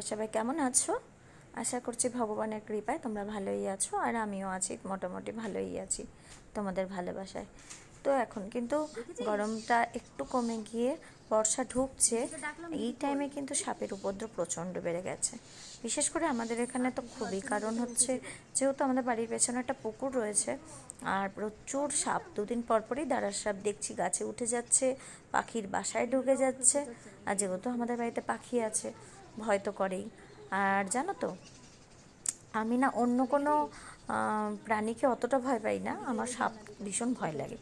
সবাই কেমন আছো? আশা করছি ভগবানের কৃপায় তোমরা ভালোই আছো, আর আমিও আছি, মোটামুটি ভালোই আছি তোমাদের ভালোবাসায়। তো এখন কিন্তু গরমটা একটু কমে গিয়ে বর্ষা ঢুকছে। এই টাইমে কিন্তু সাপের উপদ্রব প্রচণ্ড বেড়ে গেছে, বিশেষ করে আমাদের এখানে তো খুবই। কারণ হচ্ছে যেহেতু আমাদের বাড়ির পেছনে একটা পুকুর রয়েছে, আর প্রচুর সাপ, দুদিন পর পরই দাঁড়ার সাপ দেখছি গাছে উঠে যাচ্ছে, পাখির বাসায় ঢুকে যাচ্ছে। আর যেহেতু আমাদের বাড়িতে পাখি আছে, ভয় তো করেই। আর জানো তো, আমি না অন্য কোনো প্রাণীকে অতটা ভয় পাই না, আমার সাপ ভীষণ ভয় লাগে।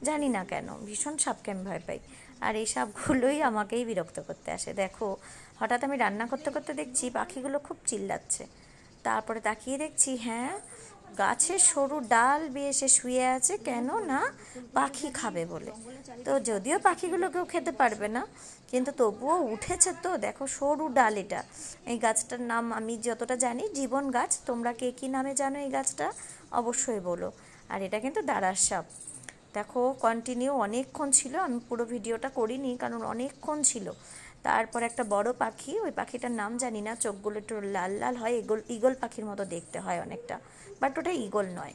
জানি না কেন, ভীষণ সাপকে আমি ভয় পাই। আর এই সাপগুলোই আমাকেই বিরক্ত করতে আসে। দেখো, হঠাৎ আমি রান্না করতে করতে দেখছি পাখিগুলো খুব চিল্লাচ্ছে। তারপরে তাকিয়ে দেখছি, হ্যাঁ, গাছের সরু ডাল বেয়ে সে শুয়ে আছে, কেন না পাখি খাবে বলে। তো যদিও পাখিগুলো কেউ খেতে পারবে না, কিন্তু তবুও উঠেছে। তো দেখো, সরু ডাল, এটা এই গাছটার নাম আমি যতটা জানি জীবন গাছ। তোমরা কে কী নামে জানো এই গাছটা অবশ্যই বলো। আর এটা কিন্তু দাঁড়ার সাপ। দেখো, কন্টিনিউ অনেকক্ষণ ছিল, আমি পুরো ভিডিওটা করিনি কারণ অনেকক্ষণ ছিল। তারপর একটা বড় পাখি, ওই পাখিটার নাম জানি না, চোখগুলো একটু লাল লাল হয়, ঈগল পাখির মতো দেখতে হয় অনেকটা, বাট ওটা ঈগল নয়।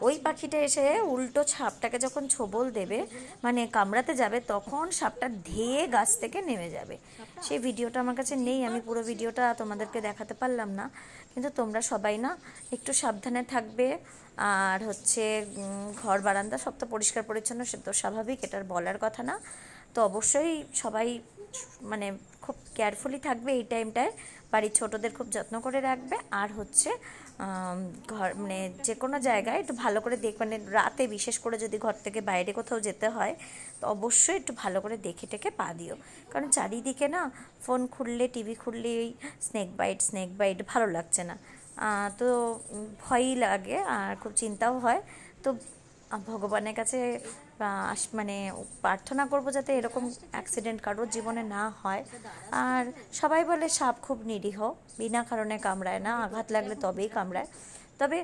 ওই পাখিটা এসে উল্টো সাপটাকে যখন ছোবল দেবে, মানে কামড়াতে যাবে, তখন সাপটা ধেয়ে গাছ থেকে নেমে যাবে। সেই ভিডিওটা আমার কাছে নেই, আমি পুরো ভিডিওটা তোমাদেরকে দেখাতে পারলাম না। কিন্তু তোমরা সবাই না একটু সাবধানে থাকবে। আর হচ্ছে ঘর বারান্দা সব তো পরিষ্কার পরিচ্ছন্ন, সে তো স্বাভাবিক, এটার বলার কথা না। তো অবশ্যই সবাই মানে খুব কেয়ারফুলি থাকবে এই টাইমটায়, বাড়ির ছোটদের খুব যত্ন করে রাখবে। আর হচ্ছে ঘর মানে যে কোনো জায়গায় একটু ভালো করে মানে রাতে বিশেষ করে যদি ঘর থেকে বাইরে কোথাও যেতে হয়, তো অবশ্যই একটু ভালো করে দেখে টেকে পা দিও। কারণ চারিদিকে না ফোন খুললে, টিভি খুললে ওই স্নেক বাইট ভালো লাগছে না। তো ভয়ই লাগে আর খুব চিন্তাও হয়। তো ভগবানের কাছে মানে প্রার্থনা করব যাতে এরকম অ্যাক্সিডেন্ট কারোর জীবনে না হয়। আর সবাই বলে সাপ খুব নিরীহ, বিনা কারণে কামড়ায় না, আঘাত লাগলে তবেই কামড়ায়। তবে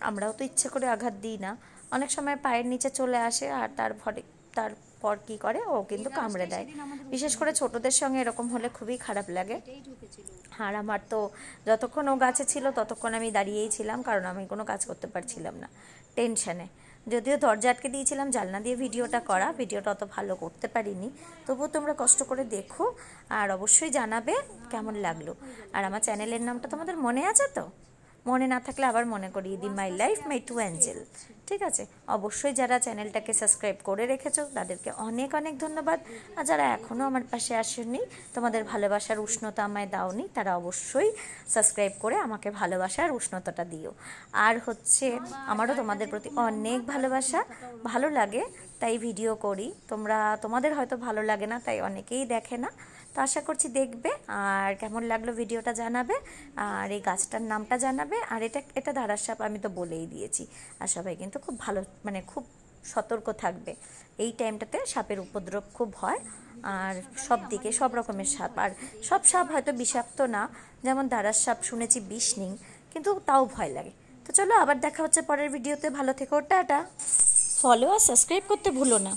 আমরাও তো ইচ্ছে করে আঘাত দিই না, অনেক সময় পায়ের নিচে চলে আসে, আর তারপর কী করে, ও কিন্তু কামড়ে দেয়। বিশেষ করে ছোটদের সঙ্গে এরকম হলে খুবই খারাপ লাগে। আর আমার তো যতক্ষণ ও গাছে ছিল ততক্ষণ আমি দাঁড়িয়েই ছিলাম, কারণ আমি কোনো কাজ করতে পারছিলাম না টেনশানে। যদিও দরজা আটকে দিয়েছিলাম, জানলা দিয়ে ভিডিওটা অত ভালো করতে পারিনি, তবুও তোমরা কষ্ট করে দেখো আর অবশ্যই জানাবে কেমন লাগলো। আর আমার চ্যানেলের নামটা তোমাদের মনে আছে তো? মনে না থাকলে আবার মনে করিয়ে দিই, my life my two angel. ঠিক আছে, অবশ্যই যারা চ্যানেলটাকে সাবস্ক্রাইব করে রেখেছো তাদেরকে অনেক অনেক ধন্যবাদ। আর যারা এখনও আমার পাশে আসেনি, তোমাদের ভালোবাসার উষ্ণতা আমায় দাওনি, তারা অবশ্যই সাবস্ক্রাইব করে আমাকে ভালোবাসার উষ্ণতাটা দিও। আর হচ্ছে আমারও তোমাদের প্রতি অনেক ভালোবাসা, ভালো লাগে তাই ভিডিও করি। তোমাদের হয়তো ভালো লাগে না, তাই অনেকেই দেখে না। তো আশা করছি দেখবে, আর কেমন লাগলো ভিডিওটা জানাবে, আর এই গাছটার নামটা জানাবে। আর এটা দাঁড়ার সাপ আমি তো বলেই দিয়েছি। আর সবাই কিন্তু খুব ভালো, মানে খুব সতর্ক থাকবে এই টাইমটাতে, সাপের উপদ্রব খুব হয়। আর সব দিকে সব রকমের সাপ, আর সব সাপ হয়তো বিষাক্ত না, যেমন দাঁড়ার সাপ শুনেছি বিষ নেই, কিন্তু তাও ভয় লাগে। তো চলো, আবার দেখা হচ্ছে পরের ভিডিওতে। ভালো থেকো, টাটা। ফলো আর সাবস্ক্রাইব করতে ভুলো না।